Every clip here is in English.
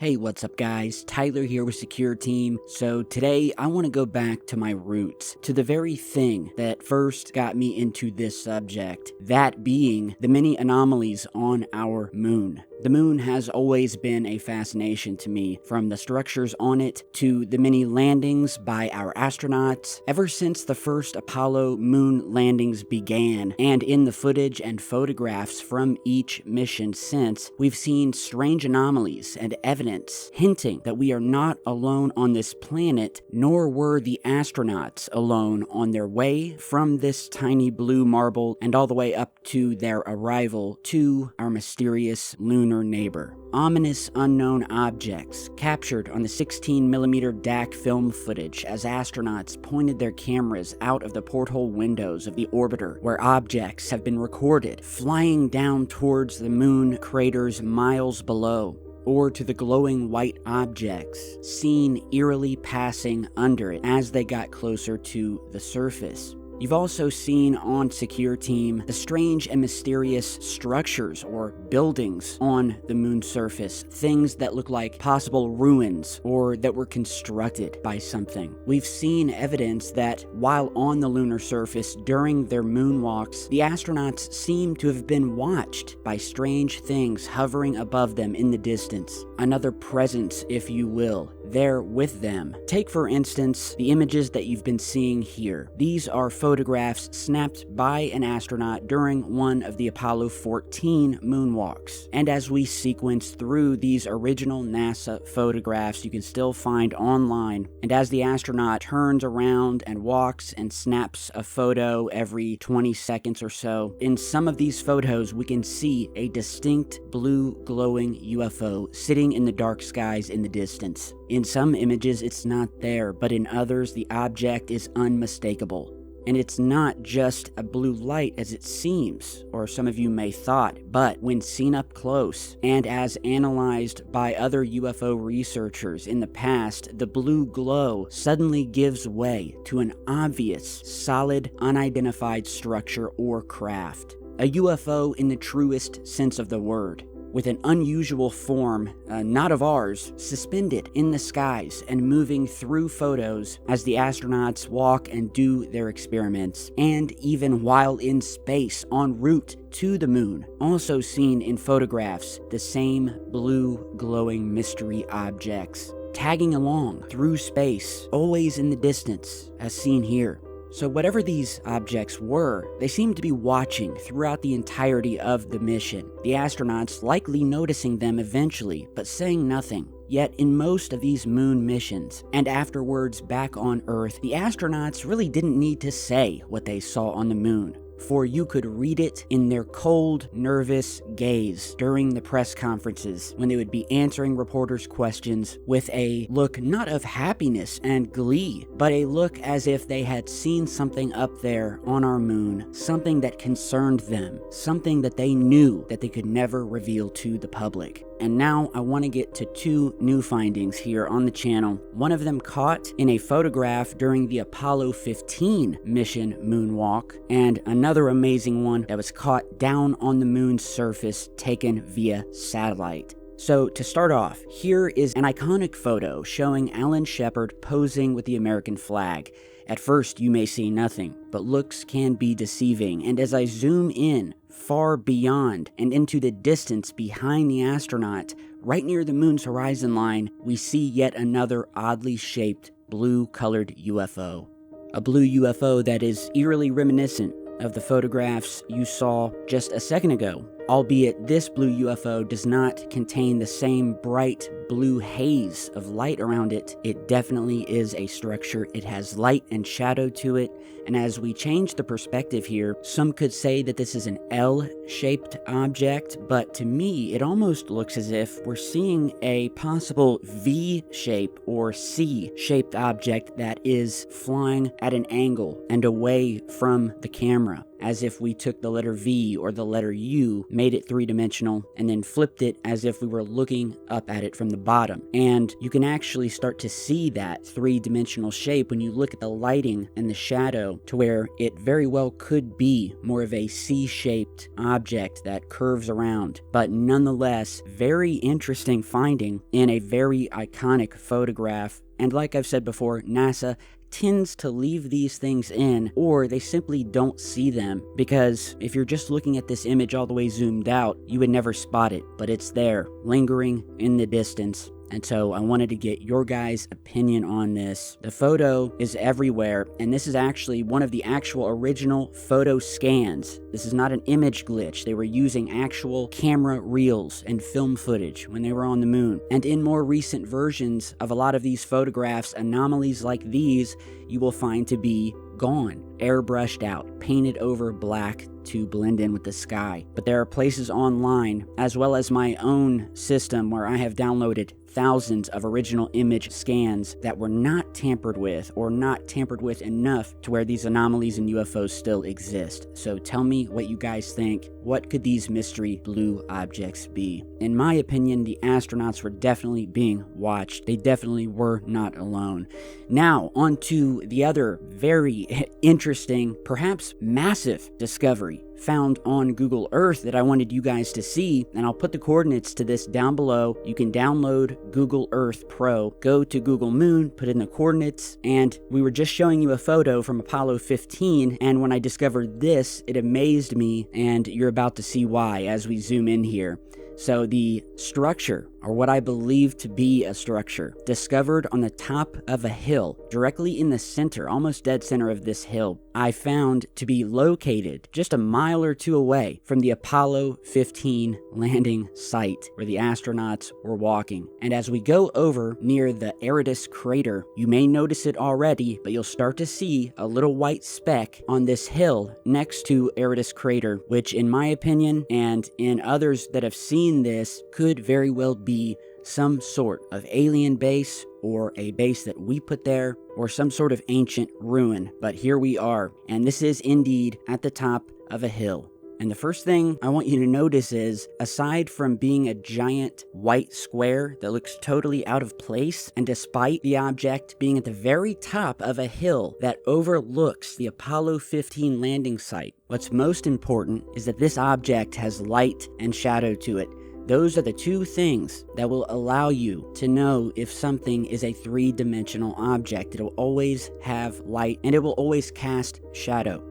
Hey, what's up guys? Tyler here with Secureteam. So today I want to go back to my roots, to the very thing that first got me into this subject, that being the many anomalies on our moon. The moon has always been a fascination to me, from the structures on it to the many landings by our astronauts. Ever since the first Apollo moon landings began, and in the footage and photographs from each mission since, we've seen strange anomalies and evidence hinting that we are not alone on this planet, nor were the astronauts alone on their way from this tiny blue marble and all the way up to their arrival to our mysterious lunar neighbor. Ominous unknown objects captured on the 16mm DAC film footage as astronauts pointed their cameras out of the porthole windows of the orbiter, where objects have been recorded flying down towards the moon craters miles below, or to the glowing white objects seen eerily passing under it as they got closer to the surface. You've also seen on Secureteam the strange and mysterious structures or buildings on the moon's surface, things that look like possible ruins or that were constructed by something. We've seen evidence that while on the lunar surface during their moonwalks, the astronauts seem to have been watched by strange things hovering above them in the distance. Another presence, if you will, there with them. Take for instance the images that you've been seeing here. These are photographs snapped by an astronaut during one of the Apollo 14 moonwalks. And as we sequence through these original NASA photographs you can still find online, and as the astronaut turns around and walks and snaps a photo every 20 seconds or so, in some of these photos we can see a distinct blue glowing UFO sitting in the dark skies in the distance. In some images it's not there, but in others the object is unmistakable. And it's not just a blue light as it seems, or some of you may thought, but when seen up close, and as analyzed by other UFO researchers in the past, the blue glow suddenly gives way to an obvious, solid, unidentified structure or craft. A UFO in the truest sense of the word, with an unusual form, not of ours, suspended in the skies and moving through photos as the astronauts walk and do their experiments, and even while in space en route to the moon, also seen in photographs, the same blue glowing mystery objects, tagging along through space, always in the distance, as seen here. So whatever these objects were, they seemed to be watching throughout the entirety of the mission, the astronauts likely noticing them eventually, but saying nothing. Yet in most of these moon missions, and afterwards back on Earth, the astronauts really didn't need to say what they saw on the moon, for you could read it in their cold, nervous gaze during the press conferences when they would be answering reporters' questions with a look not of happiness and glee, but a look as if they had seen something up there on our moon, something that concerned them, something that they knew that they could never reveal to the public. And now I want to get to two new findings here on the channel. One of them caught in a photograph during the Apollo 15 mission moonwalk, and another amazing one that was caught down on the moon's surface taken via satellite. So to start off, here is an iconic photo showing Alan Shepard posing with the American flag. At first you may see nothing, but looks can be deceiving, and as I zoom in far beyond and into the distance behind the astronaut, right near the moon's horizon line, we see yet another oddly shaped blue-colored UFO. A blue UFO that is eerily reminiscent of the photographs you saw just a second ago, albeit this blue UFO does not contain the same bright blue haze of light around it. It definitely is a structure. It has light and shadow to it, and as we change the perspective here, some could say that this is an L-shaped object, but to me it almost looks as if we're seeing a possible V-shape or C-shaped object that is flying at an angle and away from the camera. as if we took the letter V or the letter U, made it three-dimensional, and then flipped it as if we were looking up at it from the bottom. And you can actually start to see that three-dimensional shape when you look at the lighting and the shadow, to where it very well could be more of a C-shaped object that curves around. But nonetheless, very interesting finding in a very iconic photograph. And like I've said before, NASA tends to leave these things in, or they simply don't see them, because if you're just looking at this image all the way zoomed out, you would never spot it, but it's there, lingering in the distance. And so I wanted to get your guys' opinion on this. The photo is everywhere, and this is actually one of the actual original photo scans. This is not an image glitch. They were using actual camera reels and film footage when they were on the moon. And in more recent versions of a lot of these photographs, anomalies like these you will find to be gone, airbrushed out, painted over black to blend in with the sky. But there are places online, as well as my own system, where I have downloaded thousands of original image scans that were not tampered with, or not tampered with enough to where these anomalies and UFOs still exist. So tell me what you guys think. What could these mystery blue objects be? In my opinion, the astronauts were definitely being watched. They definitely were not alone. Now, on to the other very interesting, perhaps massive discovery found on Google Earth that I wanted you guys to see, and I'll put the coordinates to this down below. You can download Google Earth Pro, go to Google Moon, put in the coordinates, and we were just showing you a photo from Apollo 15, and when I discovered this, it amazed me, and you're about to see why as we zoom in here. So the structure, or what I believe to be a structure, discovered on the top of a hill, directly in the center, almost dead center of this hill, I found to be located just a mile or two away from the Apollo 15 landing site where the astronauts were walking. And as we go over near the Eridus crater, you may notice it already, but you'll start to see a little white speck on this hill next to Eridus crater, which in my opinion, and in others that have seen this, could very well be some sort of alien base, or a base that we put there, or some sort of ancient ruin. But here we are, and this is indeed at the top of a hill. And the first thing I want you to notice is, aside from being a giant white square that looks totally out of place, and despite the object being at the very top of a hill that overlooks the Apollo 15 landing site, what's most important is that this object has light and shadow to it. Those are the two things that will allow you to know if something is a three-dimensional object. It will always have light, and it will always cast shadow.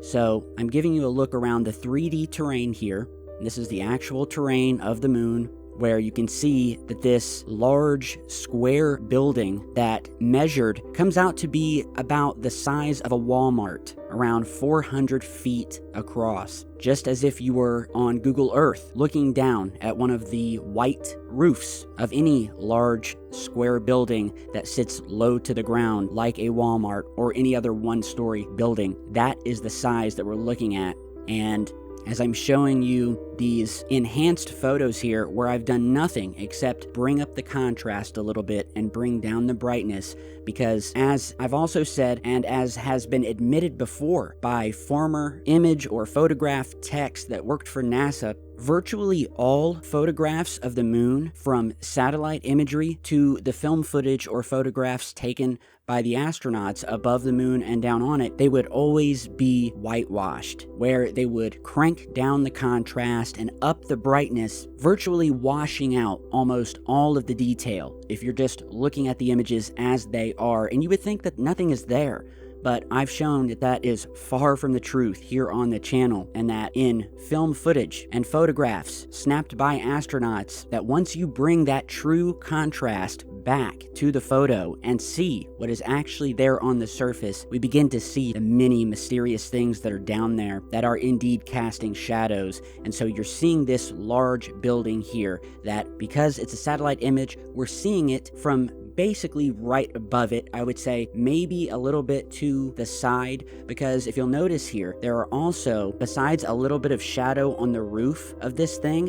So I'm giving you a look around the 3D terrain here. This is the actual terrain of the moon, where you can see that this large square building that measured comes out to be about the size of a Walmart, around 400 feet across, just as if you were on Google Earth looking down at one of the white roofs of any large square building that sits low to the ground like a Walmart or any other one-story building. That is the size that we're looking at. And as I'm showing you these enhanced photos here, where I've done nothing except bring up the contrast a little bit and bring down the brightness, because as I've also said, and as has been admitted before by former image or photograph techs that worked for NASA, virtually all photographs of the moon, from satellite imagery to the film footage or photographs taken by the astronauts above the moon and down on it, they would always be whitewashed, where they would crank down the contrast and up the brightness, virtually washing out almost all of the detail if you're just looking at the images as they are, and you would think that nothing is there. But I've shown that that is far from the truth here on the channel, and that in film footage and photographs snapped by astronauts, that once you bring that true contrast back to the photo and see what is actually there on the surface, we begin to see the many mysterious things that are down there that are indeed casting shadows. And so you're seeing this large building here that, because it's a satellite image, we're seeing it from basically right above it. I would say maybe a little bit to the side, because if you'll notice here, there are also, besides a little bit of shadow on the roof of this thing,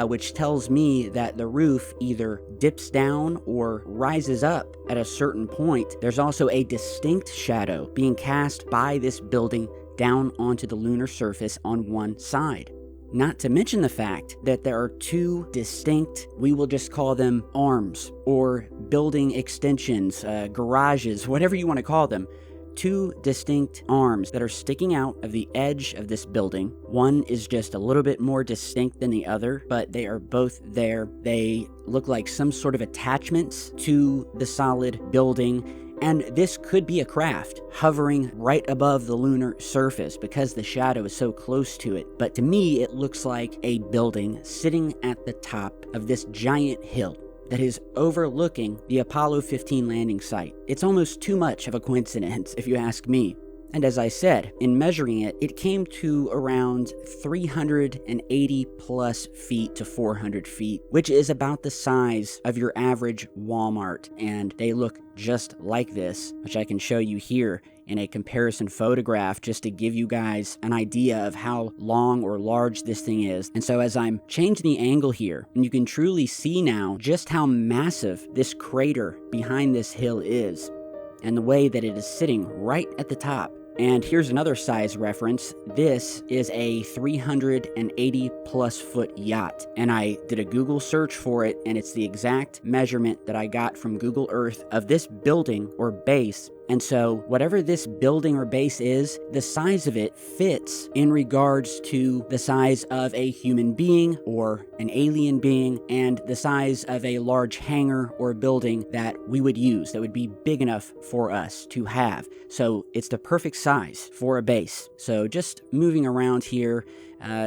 which tells me that the roof either dips down or rises up at a certain point, there's also a distinct shadow being cast by this building down onto the lunar surface on one side. Not to mention the fact that there are two distinct, we will just call them arms, or building extensions, garages, whatever you want to call them. Two distinct arms that are sticking out of the edge of this building. One is just a little bit more distinct than the other, but they are both there. They look like some sort of attachments to the solid building. And this could be a craft hovering right above the lunar surface because the shadow is so close to it. But to me, it looks like a building sitting at the top of this giant hill that is overlooking the Apollo 15 landing site. It's almost too much of a coincidence, if you ask me. And as I said, in measuring it, it came to around 380 plus feet to 400 feet, which is about the size of your average Walmart. And they look just like this, which I can show you here in a comparison photograph just to give you guys an idea of how long or large this thing is. And so as I'm changing the angle here, and you can truly see now just how massive this crater behind this hill is, and the way that it is sitting right at the top. And here's another size reference. This is a 380 plus foot yacht. And I did a Google search for it, and it's the exact measurement that I got from Google Earth of this building or base. And so whatever this building or base is, the size of it fits in regards to the size of a human being or an alien being, and the size of a large hangar or building that we would use that would be big enough for us to have. So it's the perfect size for a base. So just moving around here,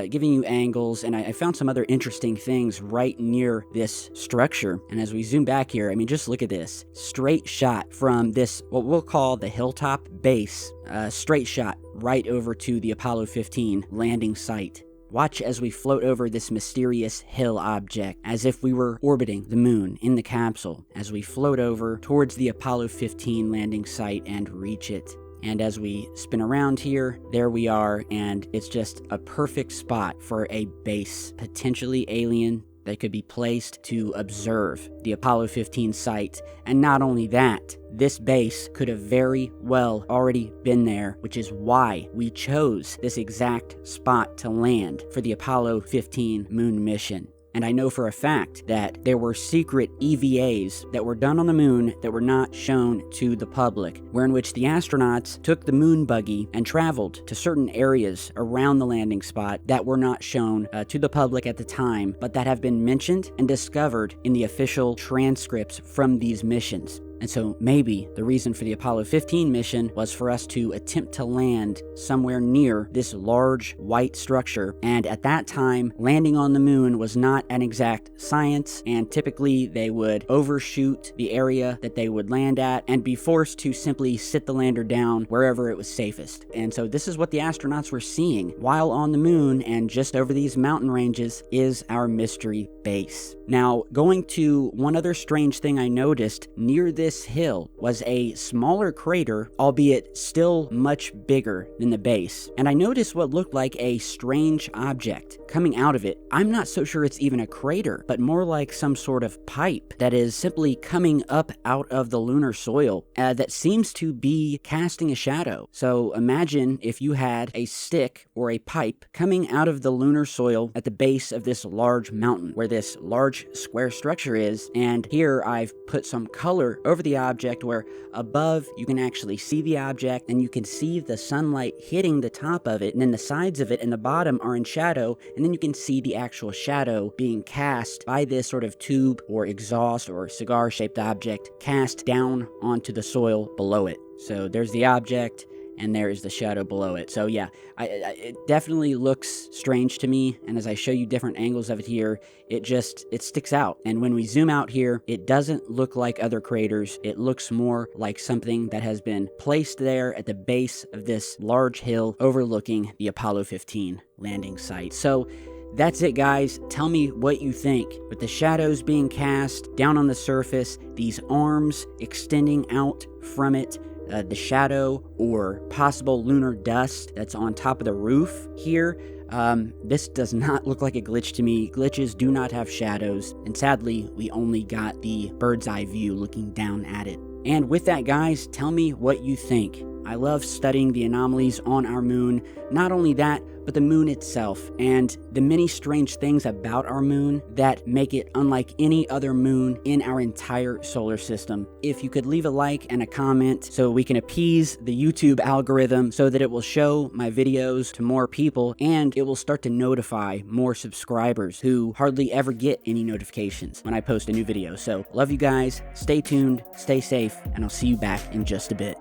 giving you angles, and I found some other interesting things right near this structure. And as we zoom back here, I mean, just look at this. Straight shot from this, what we'll call the hilltop base, straight shot right over to the Apollo 15 landing site. Watch as we float over this mysterious hill object, as if we were orbiting the moon in the capsule, as we float over towards the Apollo 15 landing site and reach it. And as we spin around here, there we are, and it's just a perfect spot for a base, potentially alien, that could be placed to observe the Apollo 15 site. And not only that, this base could have very well already been there, which is why we chose this exact spot to land for the Apollo 15 moon mission. And I know for a fact that there were secret EVAs that were done on the moon that were not shown to the public, wherein which the astronauts took the moon buggy and traveled to certain areas around the landing spot that were not shown to the public at the time, but that have been mentioned and discovered in the official transcripts from these missions. And so maybe the reason for the Apollo 15 mission was for us to attempt to land somewhere near this large white structure. And at that time, landing on the moon was not an exact science, and typically they would overshoot the area that they would land at and be forced to simply sit the lander down wherever it was safest. And so this is what the astronauts were seeing while on the moon, and just over these mountain ranges is our mystery base. Now, going to one other strange thing I noticed near this hill was a smaller crater, albeit still much bigger than the base. And I noticed what looked like a strange object coming out of it. I'm not so sure it's even a crater, but more like some sort of pipe that is simply coming up out of the lunar soil that seems to be casting a shadow. So imagine if you had a stick or a pipe coming out of the lunar soil at the base of this large mountain where this large square structure is, and here I've put some color over the object where above you can actually see the object and you can see the sunlight hitting the top of it, and then the sides of it and the bottom are in shadow, and then you can see the actual shadow being cast by this sort of tube or exhaust or cigar shaped object cast down onto the soil below it. So there's the object, and there is the shadow below it. So yeah, it definitely looks strange to me, and as I show you different angles of it here, it sticks out. And when we zoom out here, it doesn't look like other craters. It looks more like something that has been placed there at the base of this large hill overlooking the Apollo 15 landing site. So that's it, guys. Tell me what you think. With the shadows being cast down on the surface, these arms extending out from it, the shadow or possible lunar dust that's on top of the roof here, this does not look like a glitch to me. Glitches do not have shadows, and sadly, we only got the bird's eye view looking down at it. And with that, guys, tell me what you think. I love studying the anomalies on our moon. Not only that, but the moon itself and the many strange things about our moon that make it unlike any other moon in our entire solar system. If you could leave a like and a comment so we can appease the YouTube algorithm so that it will show my videos to more people and it will start to notify more subscribers who hardly ever get any notifications when I post a new video. So love you guys, stay tuned, stay safe, and I'll see you back in just a bit.